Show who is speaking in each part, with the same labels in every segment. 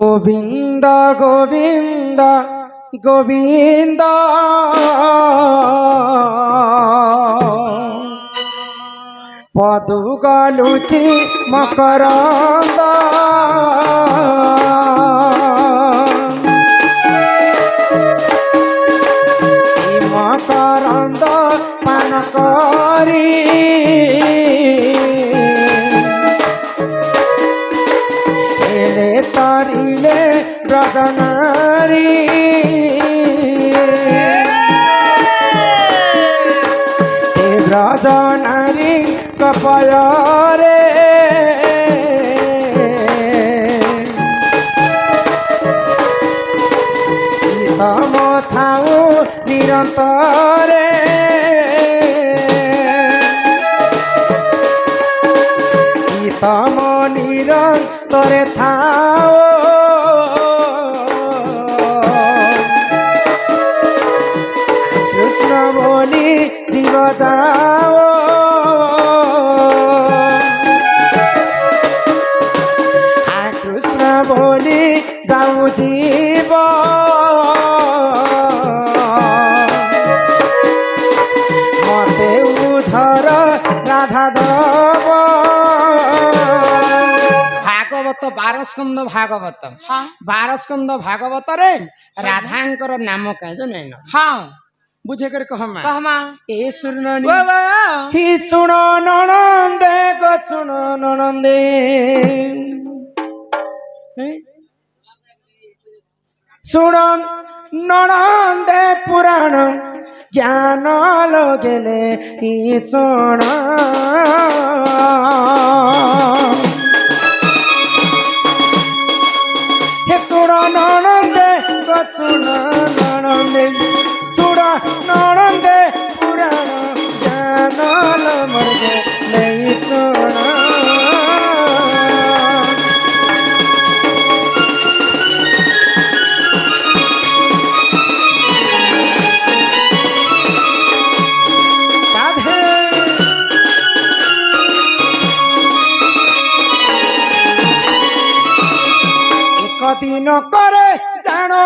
Speaker 1: গোবিন্দ গোবিন্দ গোবিন্দ পদু গলুচি মকরন্দ মকরন্দ পান করি এলে তরিলে ব্রজনারী সে ব্রজনারী কপয়রে শীতম থাউ নিরন্তরে শীতম নিরন্তরে থাও কৃষ্ণ বলি জীব যাও কৃষ্ণ বলি যাও জীব মতে উধর রাধা দেব ভাগবত 12 স্কন্ধ ভাগবত 12 স্কন্ধ ভাগবত রে রাধাଙ୍କର ନାମ କାଇଁ ଜାଣିନ
Speaker 2: हाँ
Speaker 1: ବୁଝେ କରି କହମା
Speaker 2: कहमा
Speaker 1: ଏ ଶୁଣନି
Speaker 2: बाबा
Speaker 1: হি ଶୁଣ ନଣନ୍ଦେ ଗ ଶୁଣ ନଣନ୍ଦେ ଶୁଣ ନଣନ୍ଦେ ପୁରାଣ ଜ୍ଞାନ ଲଗେଲେ ହି ଶୁଣ হে শুণ ননন্দে গ শুণ ননন্দে শুণ ননন্দে পুরাণ জ্ঞান মর্গে নেই শুণ দিন করে জানো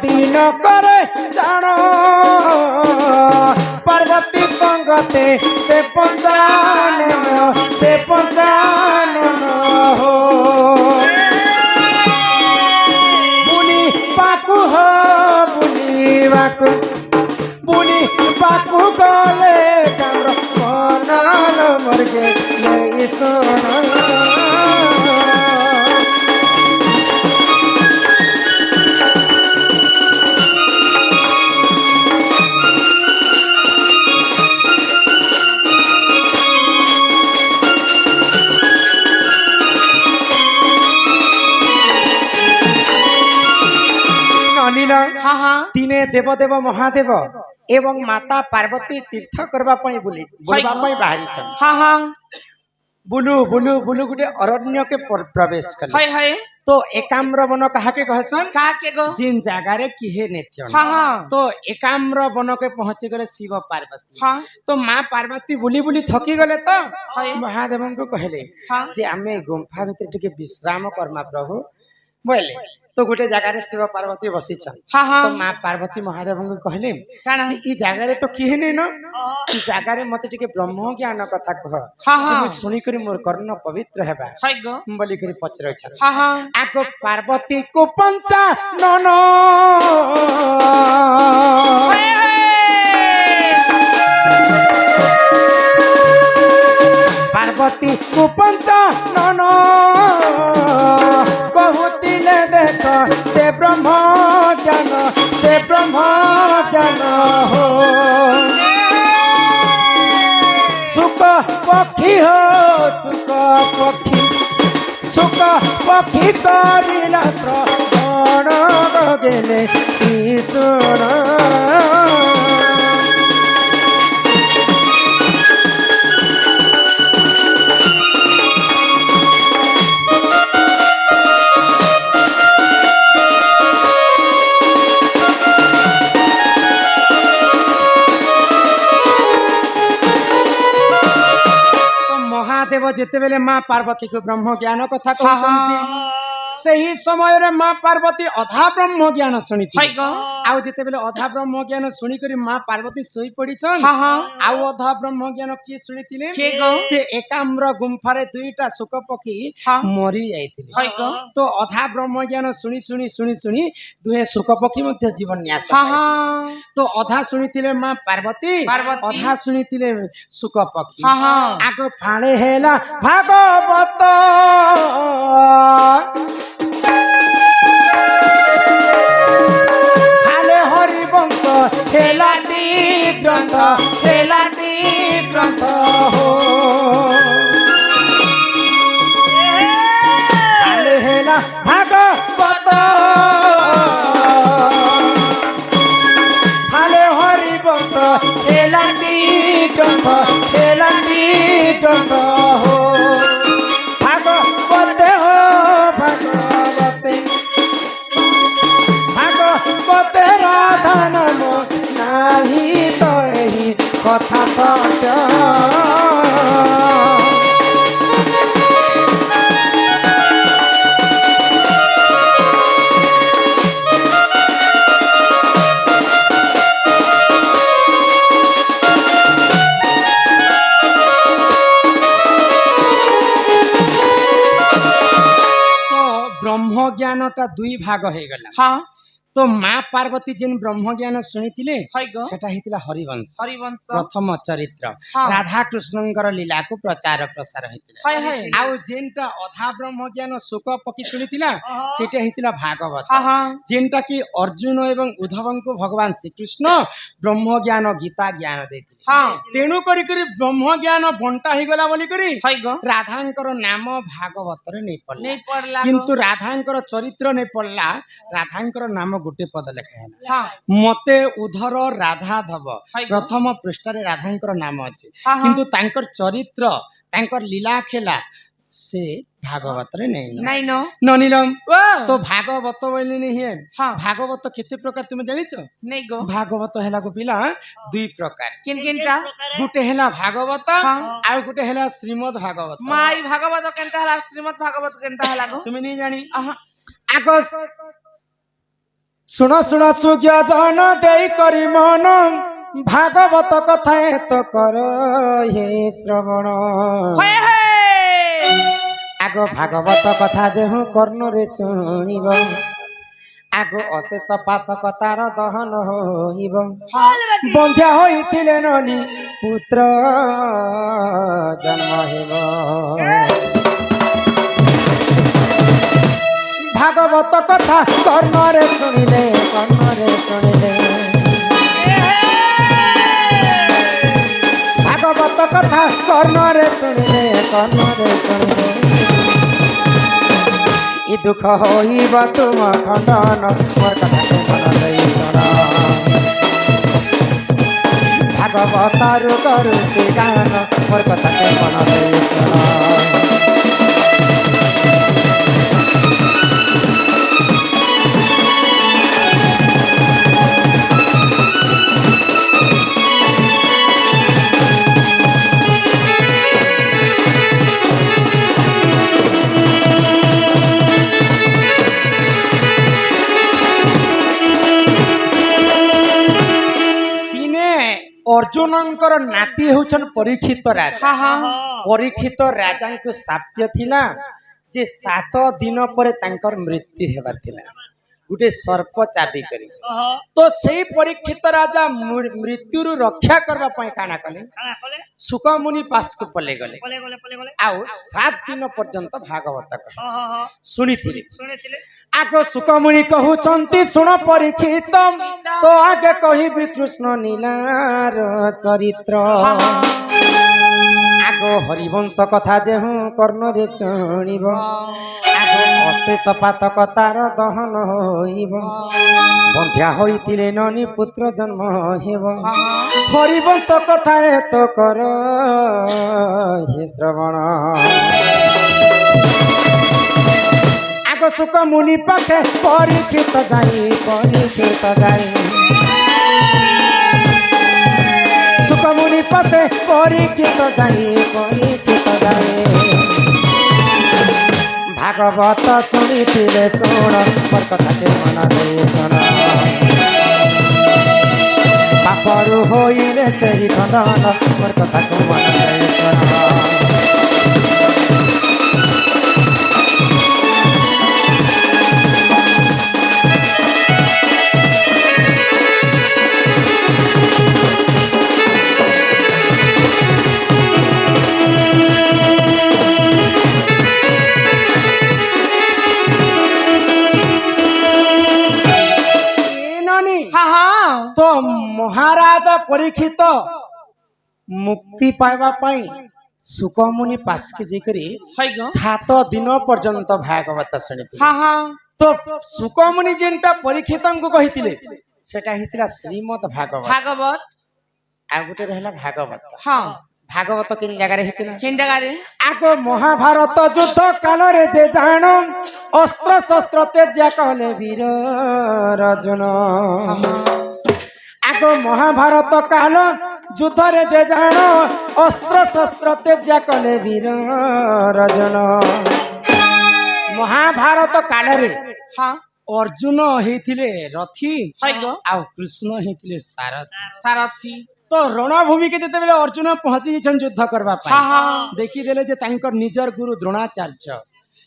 Speaker 1: একদিন করে জানো পার্বতী সঙ্গতে সে পঞ্চানন হো বুনি পাকু হো বুনি পাকু গলে কামর মনাল মর্গে নেই শোণ
Speaker 2: हाँ हाँ
Speaker 1: दिने देवदेव महादेव एवं माता पार्वती तीर्थ करबा पई बोली बोलबा पई बाहरी छन
Speaker 2: हाँ हाँ
Speaker 1: बुलु बुलु बुलु गुटे अरण्य के प्रवेश कले
Speaker 2: हाय हाय
Speaker 1: तो एकाम्र वन कहा के कहसन
Speaker 2: का के गो
Speaker 1: जिन जगह रे किहे नेथ्यन
Speaker 2: हाँ हाँ
Speaker 1: तो एकाम्र वन के पहुंचे गले शिव पार्वती
Speaker 2: हाँ
Speaker 1: तो माँ पार्वती बुली बुली थकी गले तो
Speaker 2: हाय
Speaker 1: महादेव को कहले
Speaker 2: हाँ
Speaker 1: जे आमे गुंफा भीतर टिके विश्राम कर्मा प्रभु बोले तो गोटे जगह रे शिव पार्वती बसी छन
Speaker 2: हाँ हाँ
Speaker 1: तो माँ पार्वती महादेव को कहले
Speaker 2: काना
Speaker 1: जे ई जगह रे तो किहे नै न ई जगह रे मते टिके ब्रह्म ज्ञान कथा कह
Speaker 2: हाँ
Speaker 1: जे
Speaker 2: हाँ
Speaker 1: मु सुनी करी मोर कर्ण पवित्र हेबा
Speaker 2: हाय गो
Speaker 1: बोली करी पचरै छन
Speaker 2: हाँ हाँ
Speaker 1: आको पार्वती को पंचा नन पार्वती को पंचा नन कहूतिले देख से ब्रह्म ज्ञान हो सुख पक्षी हो सुख पक्षी करिला श्रवण गेले ईश्वर महादेव जेतेबेले माँ पार्वती को ब्रह्म ज्ञान कथा कहउछन्ती सही समय रे माँ पार्वती अधा ब्रह्म ज्ञान सुनिथि आउ जेतेबेले अधा ब्रह्म ज्ञान सुनी करी माँ पार्वती सोई पड़ीछन आउ अधा ब्रह्म ज्ञान की सुनिथिले से एकाम्र गुम्फा रे दुईटा सुक पखी मरी जाइथिले तो अधा ब्रह्म ज्ञान सुनी सुनी सुनी सुनी दुहे सुक पखी मध्ये जीवन न्यास तो अधा सुनिथिले माँ पार्वती अधा सुनिथिले सुक पखी आगो फाणे हेला भागवत खाले हरिवंश हेलाटी ग्रंथ हो खाले हेला भागवत खाले हरिवंश हेलाटी ग्रंथ हो भागवते हो भागवते राधा नाम नाही तो एही कथा सत्य ब्रह्म ज्ञानटा दुई भाग हो गला तो माँ पार्वती जिन ब्रह्म ज्ञान शुणिथिले सेटा हितिला हरिवंश प्रथम चरित्र राधा कृष्णंकर लीला को प्रचार प्रसार हितिला आउ जेनटा अधा ब्रह्म ज्ञान शोक पकी शुणिथिला सेटा हितिला भागवत जेनटा कि अर्जुन एवं उद्धव को भगवान श्री कृष्ण ब्रह्म ज्ञान गीता ज्ञान देथिले तेणु करी करी ब्रह्म ज्ञान बंटा ही गला बोली करी राधांकर नाम भागवत रे नहीं पड़ला किंतु राधांकर चरित्र नहीं पड़ला राधांकर नाम गोटे पद लेखा मते उधर राधा धव प्रथम पृष्ठ रे राधांकर नाम अछि किंतु तांकर चरित्र तांकर लीला खेला से भागवत रे नहीं ननीलम तो भागवत बोली नहीं है भागवत केते प्रकार तुम जानिछ नहीं गो भागवत हेला को पिला दुई प्रकार किन किनटा गुटे हेला भागवत आ गुटे हेला श्रीमद् भागवत माई भागवत केनता हेला श्रीमद् भागवत केनता हेला गो तुम नहीं जानी आगो सुनो सुनो सुज्ञ जन देई करी मन भागवत कथा तो कर हे श्रवण आगो भागवत कथा जे हूँ कर्ण रे शुणिब आगो अशेष पातकतार दहन होइब बंध्या होइथिले ननी पुत्र जन्म हेब भागवत कथा कर्ण रे शुणिले भागवत कथा कर्ण रे शुणिले इ दुख होइब तुम खंडन मोर कथा के मन लई सुन भागवतारु करुछि गान मोर कथा के मन लई सुन अर्जुनंकर नाती होछन परीक्षित राजा परीक्षित राजा को शाप्य थिला जे 7 दिन पर तांकर मृत्यु हेबार थिला गुटे सर्प चाबी करी तो सेही परीक्षित राजा मृत्यु रु रक्षा करबा पय काना कले सुक मुनि पास को पले गले आउ 7 दिन पर्यंत भागवत सुनिथिले आगो सुक मुनि कहउचंती सुन परीक्षित तो आगे कहिबि कृष्ण नीलार चरित्र आगो हरिवंश कथा जे हूँ कर्ण रे शुणिब आगो अशेष पातकतार दहन होइब बंध्या होइथिले ननी पुत्र जन्म हेब हरिवंश कथा तो कर हे श्रवण आगो सुक मुनि पाखे परीक्षित जाई सुक मुनि पासे परीक्षित जाए भागवत शुणी शुण मोर कथा के मन दे शुण पापरू होइले से ही खंडन मोर कथा को मन दे शुण तो महाराज परीक्षित मुक्ति पाइबा पाई सुकमुनि पास के जेकरी 7 दिन पर्यंत भागवत शुणी तो सुकमुनि जेनटा परीक्षित को कहितिले सेटा हितला श्रीमद् भागवत आ गुटे रहला भागवत भागवत किन जगह रे आगो महाभारत युद्ध काल रे जे जान अस्त्र शस्त्र तेज्या कहले वीर अर्जुन आगो महाभारत काल युद्ध रे जे जान अस्त्र शस्त्र तेज्या कहले वीर अर्जुन महाभारत काल रे अर्जुन हेथिले रथी आ कृष्ण हेथिले सारथी तो रणभूमि के जिते बेले अर्जुन पहुंची युद्ध करबा देखी देले जे तांकर निजर गुरु द्रोणाचार्य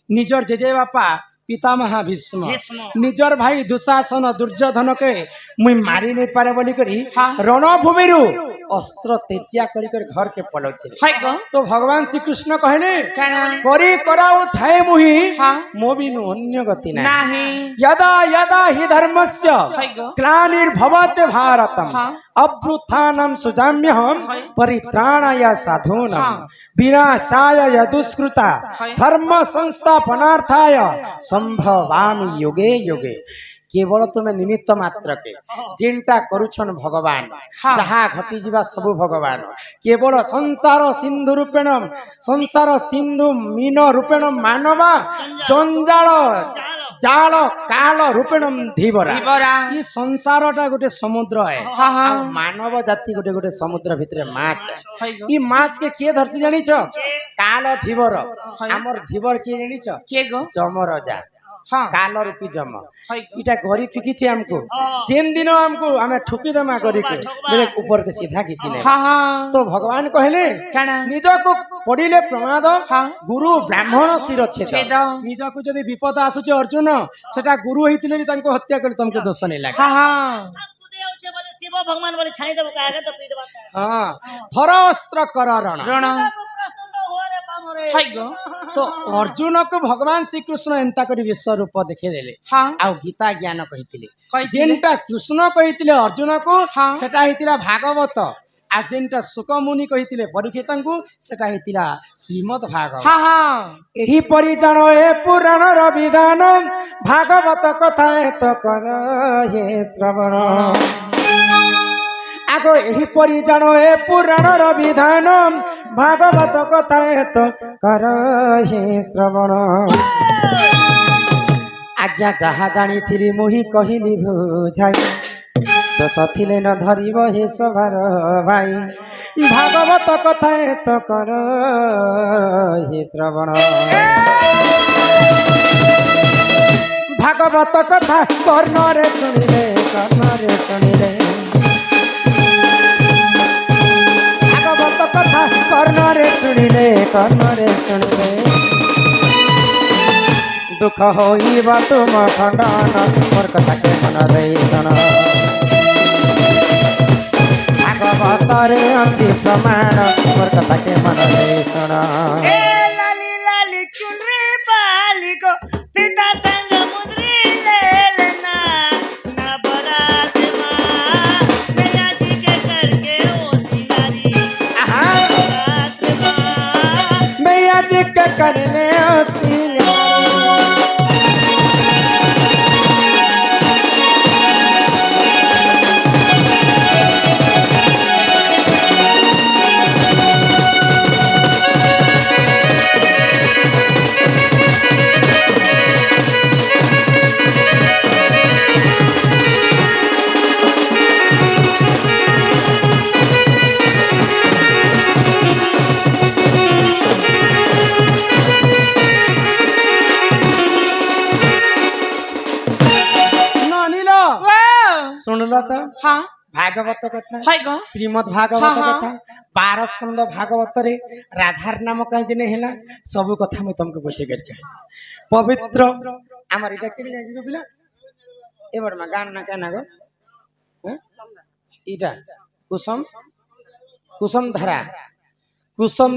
Speaker 1: निजर जेजे बापा पितामह भीष्म निजर भाई दुशासन दुर्योधन के मुई मारी नहीं पारे बोली करी रणभूमि रु अस्त्र तेज्या करी कर घर के पलौथिले तो भगवान श्री कृष्ण कहले करी कराउ थाए मुही मो बिनु अन्य गति नाही यदा यदा हि धर्मस्य ग्लानिर्भवते भारतम अभ्युत्थानं सुजाम्यहं परित्राणाय साधूनां विनाशाय दुष्कृता धर्म संस्थापनार्थाय संभवामि युगे युगे केवल तुम्हें निमित्त मात्र के जेनटा करुछन भगवान जहाँ घटी जीवा सबु भगवान केवल संसार सिंधु रूपेण संसार सिंधु मीन रूपेण मानवा जंजाल जाल काल रूपेण धीवरा ये संसार टा गोटे समुद्र है मानव जाति गोटे गोटे समुद्र भितर माछ ये माछ के किए धरसी जानी काल धीवर आमर धीवर किए जानी जमराजा काल रूपी जम इटा घरी फिकी छे हमको जेन दिन हमको हमें ठुकी दमा करी के मेरे ऊपर के सीधा खींची ले तो भगवान कहले निज को पड़िले प्रमाद गुरु ब्राह्मण शिर छेद निज को जदी विपद आसुचे अर्जुन सेटा गुरु हेतिले भी तांको हत्या कर तुमको दोष नहीं लागे
Speaker 3: शिव भगवान बोले छानी देबो काहे तो पीट बात
Speaker 1: हां धर अस्त्र कर रण तो अर्जुन को भगवान श्री कृष्ण एंता करी विश्व रूप देखे देले आ गीता ज्ञान कहितिले जेनटा कृष्ण कहितिले अर्जुन को सेटा हितिला भागवत आ जेनटा सुकमुनि कहितिले परीक्षित को सेटा हितिला श्रीमद् भागवत एही परि जानो ए पुराण र विधान भागवत कथा तो कर हे श्रवण आगो एही परि जानो ए पुराण र विधान भागवत कथा तो कर हे श्रवण आज्ञा जहा जानी थिली मोहि कहिली बुझाई तो सथिले न धरिब हे सभार भाई भागवत कथा तो कर हे श्रवण भागवत कथा कर्णरे सुनिले कथा कर्णरे सुनिले दुख होइबा तुम खंडन मोर कथा के मन दे सुन भागवत रे अछि प्रमाण मोर कथा के मन दे सुन
Speaker 3: ए लाली लाली चुनरी बाली को पिता संग मुद्री ले लेना ना बरात मां मैया जी के करके ओ सिंगारी बरात मां
Speaker 1: मैया जी के कर ले ओ सिंगारी
Speaker 2: हाँ
Speaker 1: भागवत कथा
Speaker 2: हाय गो
Speaker 1: श्रीमद भागवत
Speaker 2: हाँ, हाँ।
Speaker 1: कथा 12 स्कंद भागवत रे राधार नाम कहीं जने हैला सब कथा मैं तुमको पूछे करके पवित्र हमार इटा के लिए बिला ए बरमा गान ना कहना गो हैं इटा कुसुम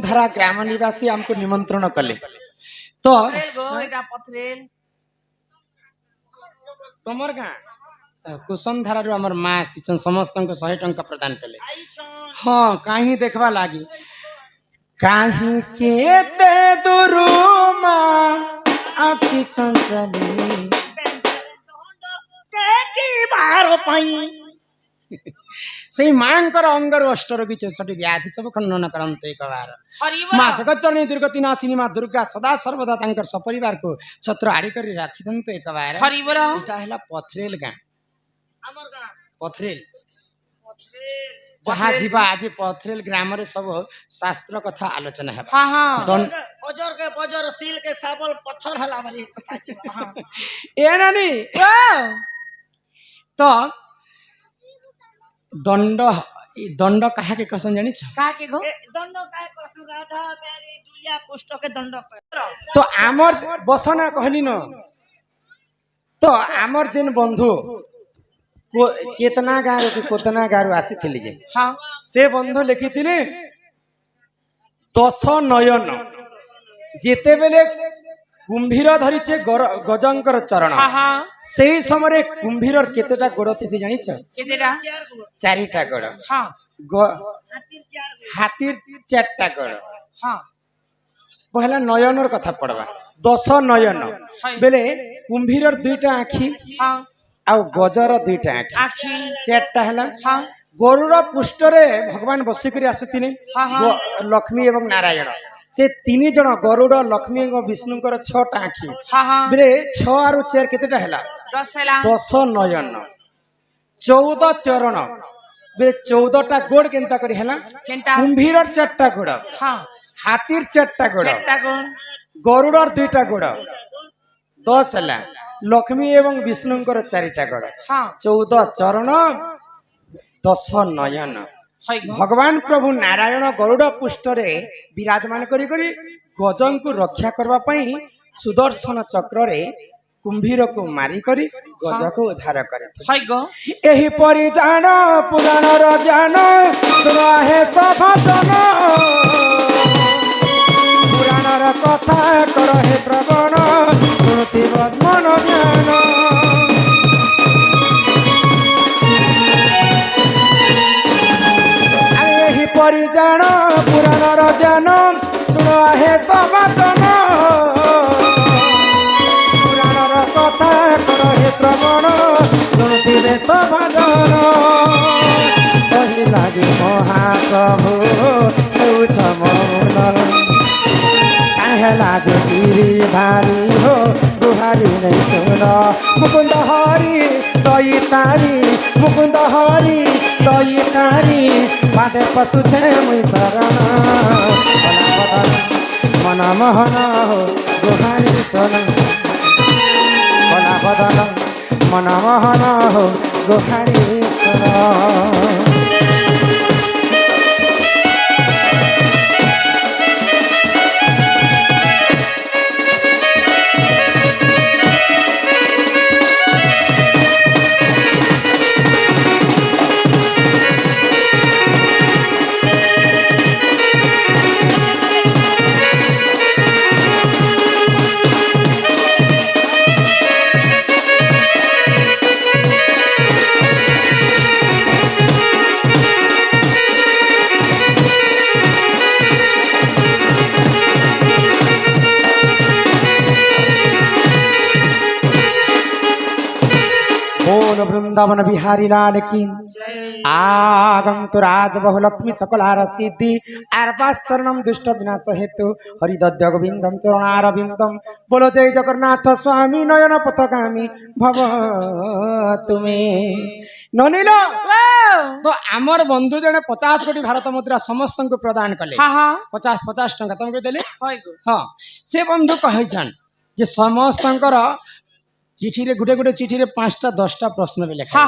Speaker 1: धारा ग्राम निवासी हमको निमंत्रण कले तो
Speaker 2: गो एटा पथरेल
Speaker 1: तुमर गाँ कुसुम धारा हमर माँ सिचन समस्त 100 टंका प्रदान कले हाँ कहीं देखवा लागी कहीं केते दुरुमा आसिचन चली से मांकर अंगर अष्टरोगी 64 व्याधि सब खंडन करते एक बार माँ जगत जननी दुर्गति नाशिनी माँ दुर्गा सदा सर्वदा तांकर सपरिवार को छत्र आड़ी कर राखी दंतो एक बार एटा हैला पथरेल गाँ पथरेल जहाँ जीवा आज पथरेल ग्राम रे सब शास्त्र कथा आलोचना है
Speaker 2: हाँ हाँ
Speaker 3: अजर के बजर सील के साबल पत्थर हला मारी
Speaker 1: ए नानी तो दंड कहा के कसन जानी छ
Speaker 2: का के गो
Speaker 3: दंड काय कसु राधा मेरी दुलिया कुष्ठ के दंड
Speaker 1: तो आमर बसना कहली न तो आमर जेन बंधु केतना गाँव के कोतना गाँव आसी थिली जे
Speaker 2: हाँ
Speaker 1: से बंधु लिखिथिले 10 नयन जेते बेले कुंभीर धरिचे गजंकर चरण
Speaker 2: हाँ हाँ
Speaker 1: सेही समय कुंभीर केतेटा गोड़ से जानी छ
Speaker 2: केतेटा
Speaker 1: 4टा गोड़
Speaker 2: हाँ
Speaker 1: हाथीर 4टा गोड़
Speaker 2: हाँ
Speaker 1: पहला नयनर कथा पड़वा 10 नयन बेले कुंभीर 2टा आखी
Speaker 2: हाँ
Speaker 1: आ गजर 2टा आखी
Speaker 2: आखी
Speaker 1: 4टा हला
Speaker 2: हाँ
Speaker 1: गरुड़ पुष्टरे भगवान बसिकरी आसुथिले
Speaker 2: हाँ, हाँ।
Speaker 1: लक्ष्मी एवं नारायण से 3 जन गरुड़ लक्ष्मी एवं विष्णुकर 6टा आखी
Speaker 2: हाँ हाँ
Speaker 1: बेले 6 आरु 4 केतेटा हला
Speaker 2: 10 हला
Speaker 1: 10 नयन 14 चरण बे 14टा गोड़ केनता करी हला
Speaker 2: केनता
Speaker 1: कुंभीर 4टा गोड़
Speaker 2: हाँ
Speaker 1: हाथीर 4टा गोड़
Speaker 2: चट्टा गो
Speaker 1: गरुड़र 2टा गोड़ 10 हला लक्ष्मी एवं विष्णुकर 4टा गोड़
Speaker 2: हाँ
Speaker 1: 14 चरण 10 नयन
Speaker 2: हाय गो
Speaker 1: भगवान प्रभु नारायण गरुड़ पुष्टरे विराजमान करी करी गजं को रक्षा करबा पई सुदर्शन चक्र रे कुंभीर को मारी करी गज को उद्धार करे
Speaker 2: हाय गो
Speaker 1: एही परि जान पुराण र ज्ञान सुना हे सभाजन पुराण र कथा कर हे श्रवण सुनति मन ज्ञान एही परि जान पुराण र ज्ञान सुना हे सभाजन पुराण र कथा कर हे श्रवण सुनति सभाजन कही लागे महाप्रभु हेउछ मौन काहे लाज गिरी भारी हो गुहारी नै सुन मुकुन्द हरि तई तारी मुकुन्द हरि तई तारी माते पशु छे मुई शरण मन मोहन हो गुहारी सुन बदन मन मोहन हो गुहारी सुन वृंदावन बिहारी लाल की आगम तो राज बहुलक्ष्मी सकलार सिद्धि आरपास चरणम दुष्ट विनाश हेतु हरिदद्य गोविंदम चरणारविंदम बोलो जय जगन्नाथ स्वामी नयन पथगामी भव तुम्हें ननील तो आमर बंधु जने 50 कोटी भारत मुद्रा समस्त को प्रदान कले 50 टंका तुमको देले हाँ से बंधु कहन जे समस्त चिठी रे गुटे गुटे चिठी रे 5टा 10टा प्रश्न भी लिखा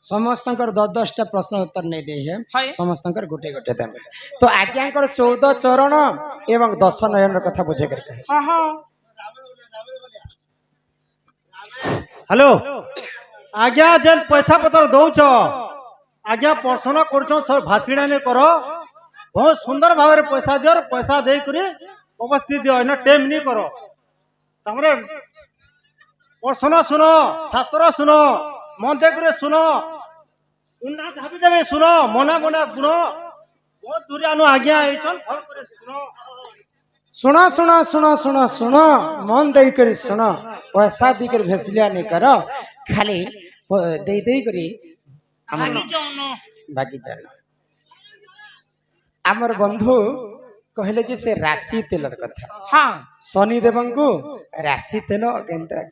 Speaker 1: समस्तंकर 10-10टा प्रश्न उत्तर नहीं दे है
Speaker 2: हाय
Speaker 1: समस्तंकर गोटे गोटे देबे तो आज्ञाकर 14 चरण एवं 10 नयन कथा बुझे कर कहे
Speaker 2: हां हां
Speaker 4: हेलो आज्ञा जेन पैसा पत्र दौच आज्ञा प्रश्न कर भाषण नहीं कर बहुत सुंदर भाव में पैसा दियो पैसा दे करी उपस्थित दियो इन टेम नहीं करो तमरे प्रश्न सुनो छात्र सुनो मन देख सुनो उन्ना झापी देवे सुनो मना मना गुण बहुत दूर आनु आज्ञा सुनो
Speaker 1: सुनो सुनो सुनो सुनो सुनो मन दे कर सुनो पैसा दी कर भेसलिया नहीं करो खाली दे करी बाकी चल आमर बंधु कहले जे से राशि तेलर कथा
Speaker 2: हां
Speaker 1: शनि देवं को राशि तेल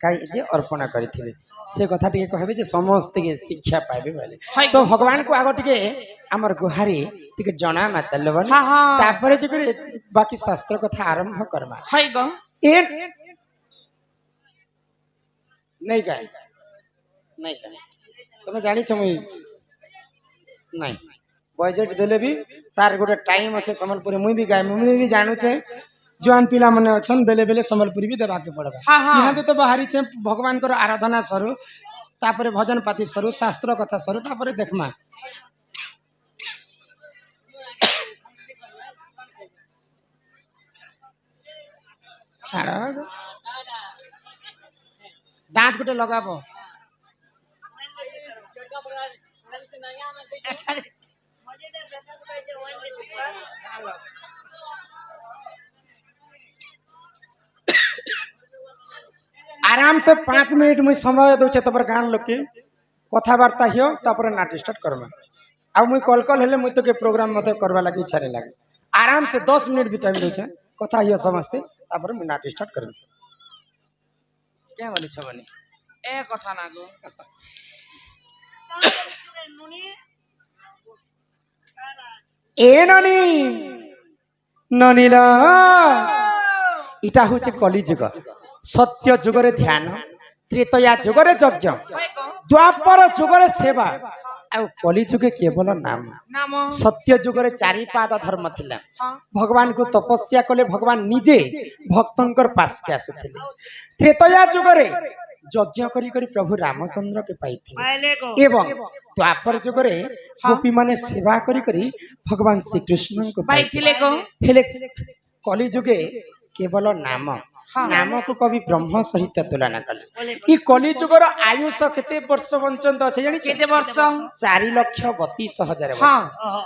Speaker 1: कई जे अर्पण करथिबे से कथा टिके कहबे जे समस्त के शिक्षा पाइबे बोले तो भगवान को आगो टिके आमर गुहारी टिके जना मातल बन
Speaker 2: हां हां
Speaker 1: तापरे जे करे बाकी शास्त्र कथा आरंभ करमा
Speaker 2: हाय गो
Speaker 1: ए नहीं गाय नहीं गाय तुम जानी छ मुई नहीं बजट देले भी तार गोटे टाइम अच्छे संबलपुरी मुई भी गाय मुई भी जानू छे जवान पिला मने अछन बेले बेले संबलपुरी भी देबा के पड़बा
Speaker 2: हां हां
Speaker 1: यहाँ तो बाहरी छे भगवान कर आराधना सरू तापरे भजन पाती सरू शास्त्र कथा सरू तापरे देखमा छाड़ा दांत गोटे लगाबो आराम से 5 मिनट मुई समय दउछे तबर गान लोग के कथावार्ता हियो तापर नाट स्टार्ट करमा आ मुई कॉल कॉल हेले मुई तो के प्रोग्राम मते करवा लागि इच्छा नहीं लागे आराम से 10 मिनट भी टाइम दउछे कथा हियो समझते तापर मुई नाट स्टार्ट करम क्या बोले छबनी
Speaker 2: ए कथा ना गो
Speaker 1: ए ननी ननीला इटा होचे कली जुग सत्य जुगरे ध्यान त्रेतया जुगरे यज्ञ द्वापर जुगरे सेवा आ कली जुगे केवल नाम
Speaker 2: नाम
Speaker 1: सत्य जुगरे 4 पाद धर्म थिला
Speaker 2: हां
Speaker 1: भगवान को तपस्या कले भगवान निजे भक्तंकर पास के आसुथिले त्रेतया जुगरे यज्ञ करी करी प्रभु रामचंद्र के पाइथिले एवं द्वापर जुगरे गोपी माने सेवा करी करी भगवान श्री कृष्ण को
Speaker 2: पाइथिले को
Speaker 1: हेले कली जुगे केवल नाम नाम को कवि ब्रह्म सहित तुलना कले ई कली जुगर आयुष केते वर्ष बंचंत अछि जानि
Speaker 2: केते वर्ष
Speaker 1: 4,32,000 वर्ष
Speaker 2: हां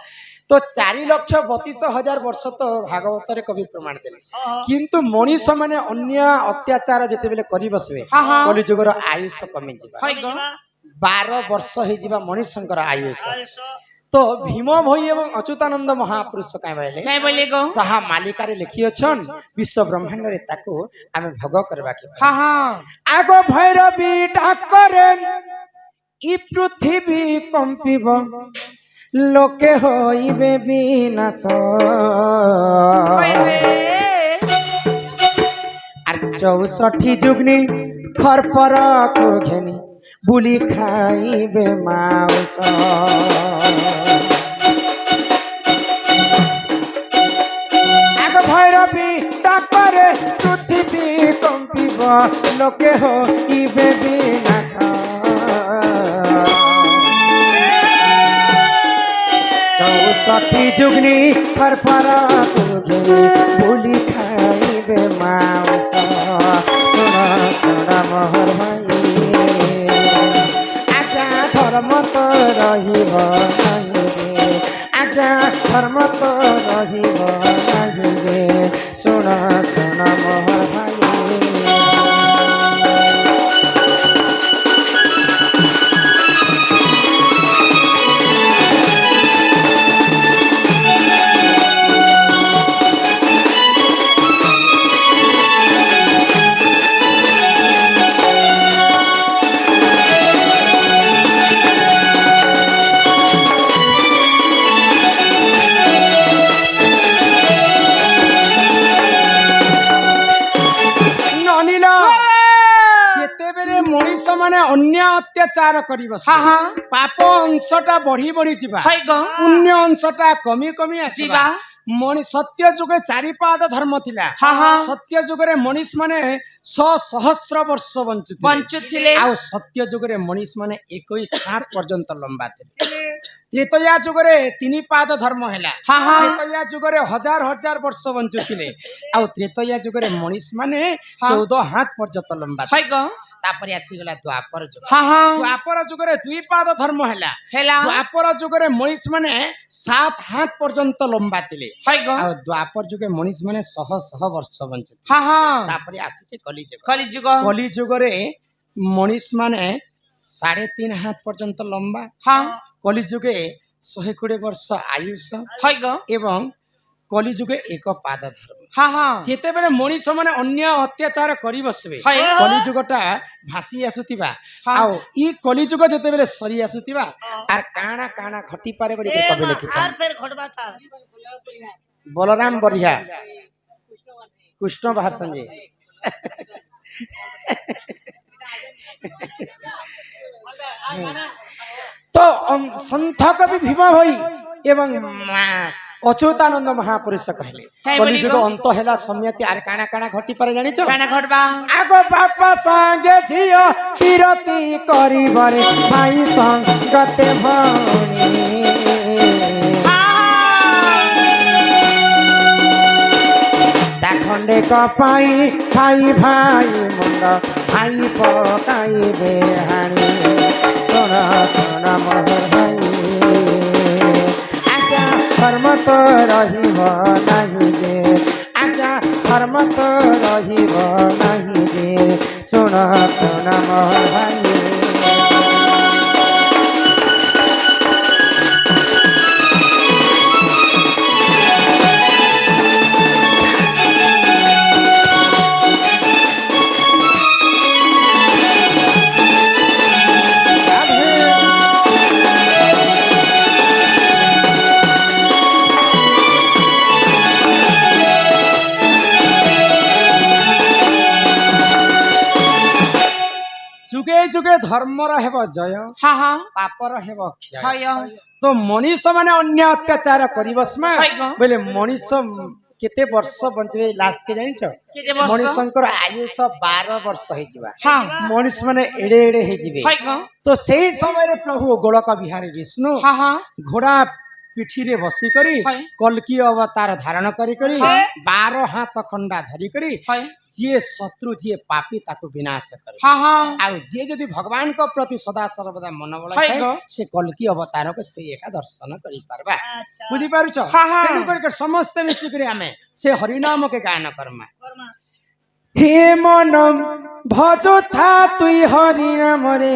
Speaker 1: तो 4,32,000 वर्ष तो भागवत रे कवि प्रमाण देले किंतु मनीष माने अन्य अत्याचार जते बेले करि बसबे कली जुगर आयुष कमी जिबा
Speaker 2: हाय गो
Speaker 1: 12 वर्ष हे जिबा मनीषंकर आयुष तो भीम भई एवं अच्युतानंद महापुरुष काय
Speaker 2: बोले गो
Speaker 1: जहा मालिका रे लिखि अछन विश्व ब्रह्मांड रे ताको आमे भोग करबा के
Speaker 2: हां हां
Speaker 1: आगो भैरवी डाकरे ई पृथ्वी कंपिब लोके होइबे विनाश आर 64 जुगनी खरपर को घेनी बुली खाइबे मांस आगो भैरवी डाकरे पृथ्वी कंपिब लोके होइबे विनाश 64 जुगनी फरफर बुली खाइबे मांस सुन सुन मोहर भाई आजा धर्म तो रहिब नहीं जे आजा धर्म तो रहिब नहीं जे सुन सुन मोहर भाई अन्य अत्याचार करिबस
Speaker 2: हाँ हाँ
Speaker 1: पाप अंशटा बढ़ी बढ़ी जिबा
Speaker 2: है गो
Speaker 1: पुण्य अंशटा कमी कमी आसीबा
Speaker 2: जीवा
Speaker 1: मणि सत्य जुगे चारिपाद धर्म थिला
Speaker 2: हाँ हाँ
Speaker 1: सत्य जुगरे मनीष माने 100 वर्ष बंचुथिले
Speaker 2: बंचुथिले
Speaker 1: आ सत्य जुगरे मनीष माने 21 हाथ पर्यंत लंबा थिले त्रेतया जुगरे 3 पाद धर्म हैला
Speaker 2: हाँ हाँ
Speaker 1: त्रेतया जुगरे हजार वर्ष बंचुथिले आ त्रेतया जुगरे मनीष माने 14 हाथ पर्यंत लंबा
Speaker 2: है गो
Speaker 1: तापर आसीगला द्वापर जुग
Speaker 2: हाँ हाँ
Speaker 1: द्वापर जुगरे 2 पाद धर्म हैला
Speaker 2: हेला
Speaker 1: द्वापर जुगरे मनीष माने 7 हाथ पर्यंत लंबा थिले
Speaker 2: है गो
Speaker 1: आ द्वापर जुगे मनीष माने 100 वर्ष बंचु
Speaker 2: हाँ हाँ
Speaker 1: तापर आसीचे कली जुग
Speaker 2: कली जुग
Speaker 1: कली जुगरे मनीष माने 3.5 हाथ पर्यंत लंबा
Speaker 2: हाँ
Speaker 1: कली जुगे 120 वर्ष आयुष
Speaker 2: है गो
Speaker 1: एवं कली जुगे 1 पाद धर्म
Speaker 2: हाँ हाँ
Speaker 1: जेते बेले मनीष माने अन्य अत्याचार करि बसबे
Speaker 2: है
Speaker 1: कली जुगटा भासी आसुतिबा
Speaker 2: हाँ।
Speaker 1: आ ई कली जुग जेते बेले सरी आसुतिबा आर काना काना घटी पारे बरी कवि लिखिछ
Speaker 3: आर फिर खटबा था
Speaker 1: बलराम बरिया कृष्ण बाहर संजय तो संत कवि भीमा भाई एवं अच्युतानंद महापुरुष कहले
Speaker 2: है
Speaker 1: कली
Speaker 2: बोली
Speaker 1: जुग
Speaker 2: गो।
Speaker 1: अंत हैला सम्यति आर काना काना घटी पारे जानिछ
Speaker 2: काना घटबा
Speaker 1: आगो बापा संगे झियो पिरती करिबरे भाई संगते भणी चाखंडे कपाई खाई भाई मुंड भाई पकाई बेहानी सुन सुन मोहर भाई आज्ञा धर्म तो रहिब नाही जे आज्ञा धर्म तो रहिब नाही जे सुन सुन मोहर भाई जुगे जुगे धर्मर हेब जय
Speaker 2: हाँ हाँ
Speaker 1: पापर हेब क्षय
Speaker 2: है
Speaker 1: तो मनीष माने अन्य अत्याचार करिबसमा
Speaker 2: है गो।
Speaker 1: बोले मनीष केते वर्ष बंचबे लास्ट के जानिछ
Speaker 2: केते वर्ष?
Speaker 1: मनीषंकर आयुष 12 वर्ष होई जिबा
Speaker 2: हाँ
Speaker 1: मनीष माने एडे एडे होई जिबे
Speaker 2: है गो
Speaker 1: तो सेही समय रे प्रभु गोलक बिहारी विष्णु
Speaker 2: हाँ हाँ
Speaker 1: घोड़ा पिठी रे बसी करी
Speaker 2: है।
Speaker 1: कलकी अवतार धारण करी करी
Speaker 2: है।
Speaker 1: 12 हाथ खंडा धरी करी
Speaker 2: है
Speaker 1: जे शत्रु जे पापी ताको विनाश करे
Speaker 2: हाँ हाँ
Speaker 1: आ जे जदि भगवान को प्रति सदा सर्वदा मनोबल
Speaker 2: है
Speaker 1: थाए
Speaker 2: गो।
Speaker 1: से कलकी अवतार को से एका दर्शन करि पारबा
Speaker 3: अच्छा
Speaker 1: बुझी पारुछ
Speaker 2: हाँ, हाँ।
Speaker 1: तेणु कर समस्त मिसी करी आमे से हरिनाम के गान करमा
Speaker 3: कर्मा
Speaker 1: हे मन भजो था तुई हरिनाम रे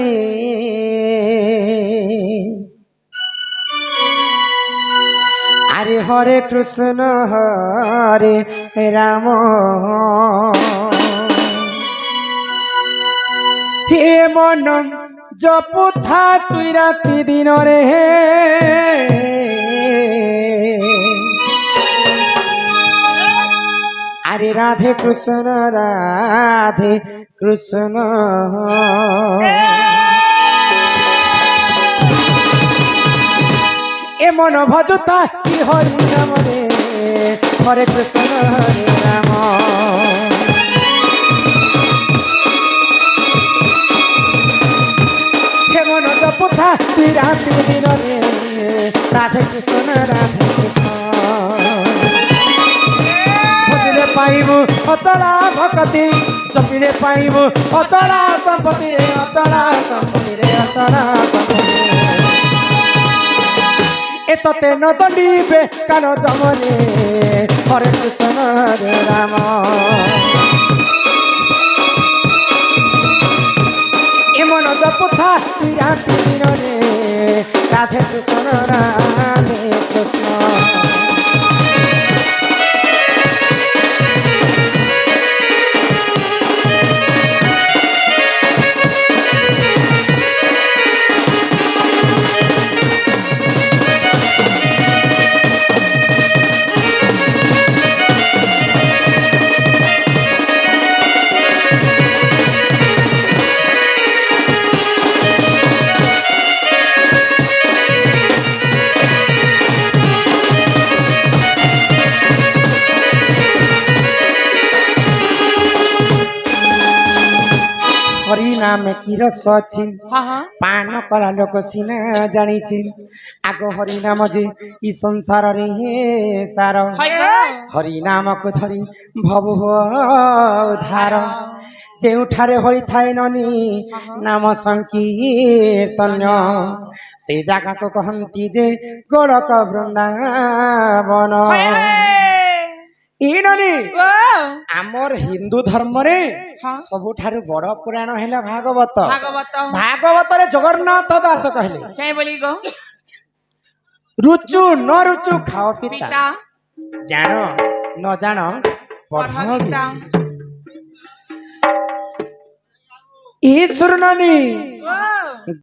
Speaker 1: अरे हरे कृष्ण हरे राम हे मन जपु था तुई राति दिन रे अरे राधे कृष्ण ए मन भजुता कि हरि नाम रे हरे कृष्ण हरे राम हे मन जपुता कि राति दिन रे राधे कृष्ण खोजिले पाइबु अचला भक्ति जपिले पाइबु अचला सम्पत्ति रे अचला सम्पत्ति रे अचला सम्पत्ति एतते न दंडीबे कानो जमरे हरे कृष्ण हरे राम एमन जपुथा राति दिन रे राधे कृष्ण राधे कृष्ण नाम की रस अछि पान कला लोक सिना जानिछि आग हरि नाम जे ई संसार रे सार हरि नाम को धरी भव उद्धार ଯେଉଁଠାରେ ହୋଇଥାଏ ନନି ନାମ ସଂକୀର୍ତ୍ତନ ସେ ଜାଗାକୁ କହନ୍ତି ଯେ ଗୋଳକ ବୃନ୍ଦାବନ ଇନନି ଆମର ହିନ୍ଦୁ ଧର୍ମରେ ସବୁଠାରୁ ବଡ ପୁରାଣ ହେଲା ଭାଗବତ ଭାଗବତରେ ଜଗନ୍ନାଥ ଦାସ କହିଲେ ରୁଚୁ ନ ରୁଚୁ ଖାଅ ପିତା ଜାଣ ନ ଜାଣ ପଢ ଈଶ୍ୱର ନାନୀ